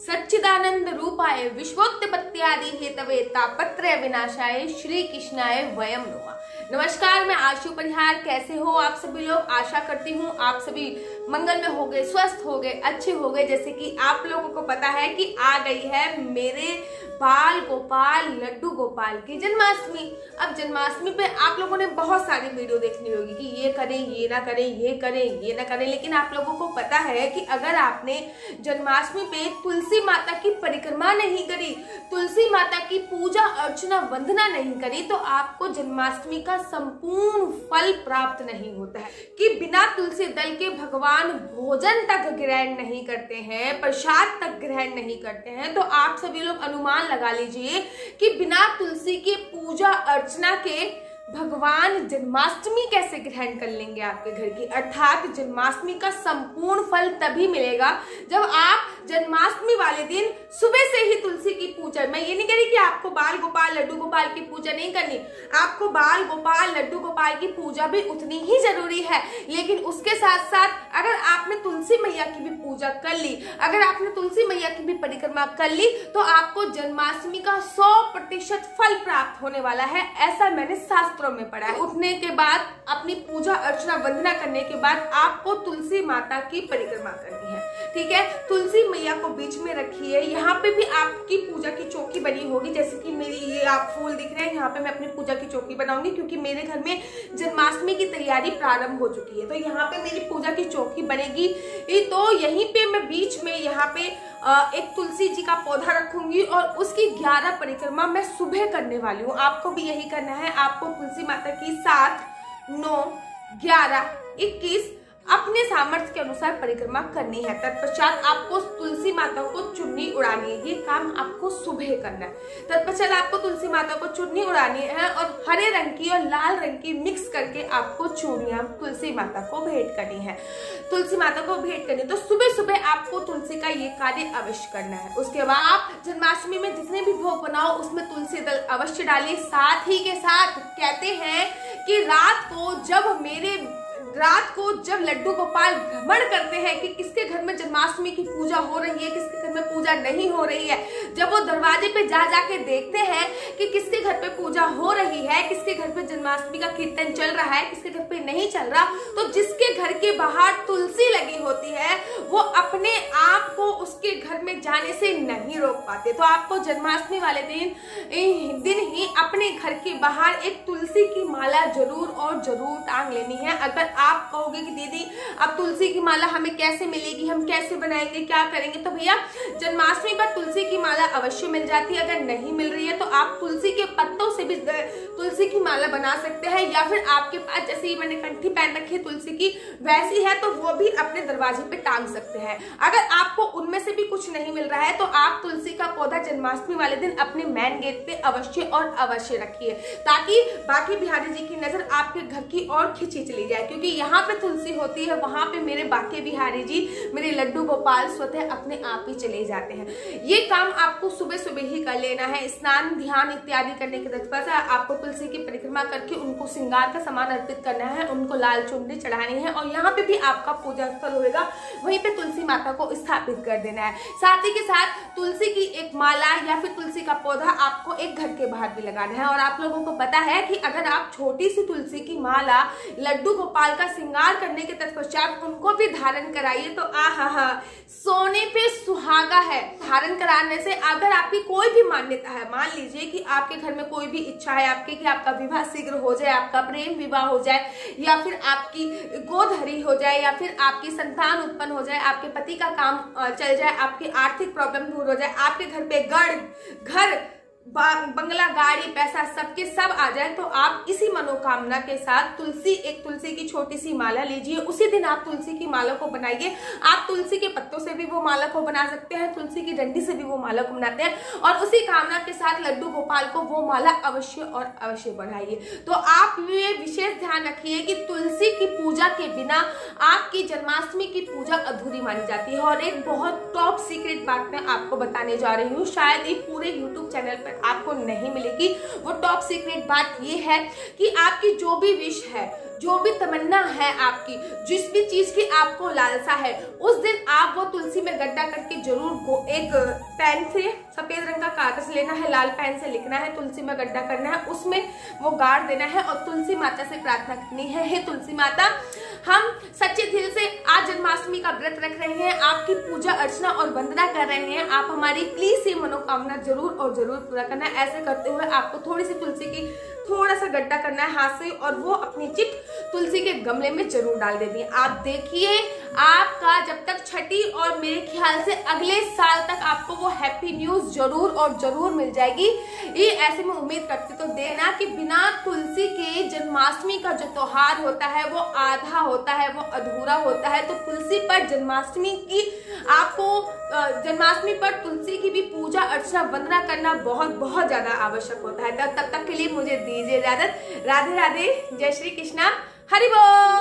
सच्चिदानंद रूपाय विश्वोत्पत्त्यादि Hathaway तापत्रय विनाशाय श्री कृष्णाय वयम नमः। नमस्कार, मैं आशु परिहार। कैसे हो आप सभी लोग? आशा करती हूँ आप सभी मंगल में हो गए, स्वस्थ हो गए, अच्छे हो गए। जैसे कि आप लोगों को पता है कि आ गई है मेरे बाल गोपाल लड्डू गोपाल की जन्माष्टमी। अब जन्माष्टमी पे आप लोगों ने बहुत सारी वीडियो देखनी होगी कि ये करें, ये ना करें, ये करें, ये ना करें। लेकिन आप लोगों को पता है कि अगर आपने जन्माष्टमी पे तुलसी माता की परिक्रमा नहीं करी, तुलसी माता की पूजा अर्चना वंदना नहीं करी, तो आपको जन्माष्टमी का संपूर्ण फल प्राप्त नहीं होता है। कि बिना तुलसी दल के भगवान भोजन तक ग्रहण नहीं करते हैं, प्रसाद तक ग्रहण नहीं करते हैं। तो आप सभी लोग अनुमान लगा लीजिए कि बिना तुलसी के पूजा अर्चना के भगवान जन्माष्टमी कैसे ग्रहण कर लेंगे आपके घर की। अर्थात जन्माष्टमी का संपूर्ण फल तभी मिलेगा जब आप जन्माष्टमी वाले दिन सुबह से ही तुलसी की पूजा। मैं ये नहीं कह रही कि आपको बाल गोपाल लड्डू गोपाल की पूजा नहीं करनी, आपको बाल गोपाल लड्डू गोपाल की पूजा भी उतनी ही जरूरी है। लेकिन उसके साथ साथ अगर आपने तुलसी मैया की भी पूजा कर ली, अगर आपने तुलसी मैया की भी परिक्रमा कर ली, तो आपको जन्माष्टमी का 100% फल प्राप्त होने वाला है। ऐसा मैंने शास्त्रों में पढ़ा है। उठने के बाद अपनी पूजा अर्चना वंदना करने के बाद आपको तुलसी माता की परिक्रमा करनी है। ठीक है, तुलसी मैया को बीच में रखिए। यहाँ पे भी आपकी पूजा की चौकी बनी होगी। जैसे कि मेरी ये आप फूल दिख रहे हैं, यहाँ पे मैं अपनी पूजा की चौकी बनाऊंगी क्योंकि मेरे घर में जन्माष्टमी की तैयारी प्रारंभ हो चुकी है। तो यहाँ पे मेरी पूजा की चौकी बनेगी। तो यहीं पे मैं बीच में यहाँ पे एक तुलसी जी का पौधा रखूंगी और उसकी 11 परिक्रमा मैं सुबह करने वाली हूँ। आपको भी यही करना है। आपको तुलसी माता की 7, 9, 11, 21 अपने सामर्थ्य के अनुसार परिक्रमा करनी है। तत्पश्चात आपको तुलसी माता को चुन्नी उड़ानी है। ये काम आपको सुबह करना है। तत्पश्चात आपको तुलसी माता को चुन्नी उड़ानी है और हरे रंग की और लाल रंग की मिक्स करके आपको चूड़ियां तुलसी माता को भेंट करनी है। तुलसी माता को भेंट करनी, तो सुबह सुबह आपको तुलसी का ये कार्य अवश्य करना है। उसके बाद आप जन्माष्टमी में जितने भी भोग बनाओ उसमें तुलसी दल अवश्य डालिए। साथ ही के साथ कहते हैं कि रात को जब लड्डू गोपाल भ्रमण करते हैं कि किसके घर में जन्माष्टमी की पूजा हो रही है, किसके घर में पूजा नहीं हो रही है, जब वो दरवाजे पे जा जाके देखते हैं कि किसके घर पे पूजा हो रही है, किसके घर पे जन्माष्टमी का कीर्तन चल रहा है, किसके घर पे नहीं चल रहा, तो जिसके घर के बाहर तुलसी लगी होती है वो अपने आप को उसके घर में जाने से नहीं रोक पाते। तो आपको जन्माष्टमी वाले दिन ही अपने घर के बाहर एक तुलसी की माला जरूर और जरूर टांग लेनी है। अगर आप कहोगे कि दीदी अब तुलसी की माला हमें कैसे मिलेगी, हम कैसे बनाएंगे, क्या करेंगे, तो भैया जन्माष्टमी पर तुलसी की माला अवश्य मिल जाती है। अगर नहीं मिल रही है तो आप तुलसी के पत्तों से भी तुलसी की माला बना सकते हैं, या फिर आपके पास जैसे ही मैंने कंठी पहन रखी है तुलसी की वैसी है तो वो भी अपने दरवाजे पे टांग सकते हैं। अगर आपको उनमें से भी कुछ नहीं मिल रहा है तो आप तुलसी का पौधा जन्माष्टमी वाले दिन अपने मेन गेट पे अवश्य और अवश्य रखिए, ताकि बाकी बिहारी जी की नजर आपके घर की ओर खींची चली जाए। क्योंकि यहाँ पे तुलसी होती है, वहां पे मेरे बाकी बिहारी जी, मेरे लड्डू गोपाल स्वतः अपने आप ही चले जाते हैं। ये काम आपको सुबह सुबह ही कर लेना है। स्नान ध्यान इत्यादि करने के तत्पश्चात आपको तुलसी की परिक्रमा करके उनको श्रृंगार का सामान अर्पित करना है, उनको लाल चुनरी चढ़ानी है और यहाँ पे भी आपका पूजा स्थल होगा, वहीं पे तुलसी माता को स्थापित कर देना है। साथ ही के साथ तुलसी की एक माला या फिर तुलसी का पौधा आपको एक घर के बाहर भी लगाना है। और आप लोगों को पता है कि अगर आप छोटी सी तुलसी की माला लड्डू गोपाल का श्रृंगार करने के तत्पश्चात उनको भी धारण कराइए तो आहा सोने पे सुहागा है। धारण कराने से अगर आपकी कोई भी मान्यता है, मान लीजिए कि आपके घर में कोई भी इच्छा है आपके कि आपका विवाह शीघ्र हो जाए, आपका प्रेम विवाह हो जाए, या फिर आपकी गोधरी हो जाए, या फिर आपकी संतान उत्पन्न हो जाए, आपके पति का काम चल जाए, आपकी आर्थिक प्रॉब्लम दूर हो जाए, आपके घर पे घर बंगला गाड़ी पैसा सबके सब आ जाए, तो आप इसी मनोकामना के साथ एक तुलसी की छोटी सी माला लीजिए। उसी दिन आप तुलसी की माला को बनाइए। आप तुलसी के पत्तों से भी वो माला को बना सकते हैं, तुलसी की डंडी से भी वो माला को बनाते हैं, और उसी कामना के साथ लड्डू गोपाल को वो माला अवश्य और अवश्य बढ़ाइए। तो आप ये विशेष ध्यान रखिए कि तुलसी की पूजा के बिना आपकी जन्माष्टमी की पूजा अधूरी मानी जाती है। और एक बहुत टॉप सीक्रेट बात मैं आपको बताने जा रही हूँ, शायद ये पूरे यूट्यूब चैनल पर आपको नहीं मिलेगी। वो टॉप सीक्रेट बात ये है कि आपकी जो भी विश है, जो भी तमन्ना है आपकी, जिस भी चीज की आपको लालसा है, उस दिन आप वो तुलसी में गड्ढा करके जरूर एक पेन से, सफेद रंग का कागज लेना है, लाल पेन से लिखना है, तुलसी में गड्ढा करना है, उसमें वो गाड़ देना है और तुलसी माता से प्रार्थना करनी है, हे तुलसी माता, हम सच्चे दिल से आज जन्माष्टमी का व्रत रख रहे हैं, आपकी पूजा अर्चना और वंदना कर रहे हैं, आप हमारी प्लीज ये मनोकामना जरूर और जरूर पूरा करना है। ऐसे करते हुए आपको थोड़ी सी तुलसी की थोड़ा सा गड्ढा करना है हाथ से और वो अपनी चिट तुलसी के गमले में जरूर डाल देनी है। आप देखिए आपका जब तक छठी और मेरे ख्याल से अगले साल तक आपको वो हैप्पी न्यूज जरूर और जरूर मिल जाएगी। ये ऐसे में उम्मीद करती तो देना कि बिना तुलसी के जन्माष्टमी का जो त्योहार होता है वो आधा होता है, वो अधूरा होता है। तो तुलसी पर जन्माष्टमी की आपको जन्माष्टमी पर तुलसी की भी पूजा अर्चना वंदना करना बहुत बहुत ज्यादा आवश्यक होता है। तब तक के लिए मुझे दीजिए इजाजत। राधे राधे, जय श्री कृष्णा, हरि बोल।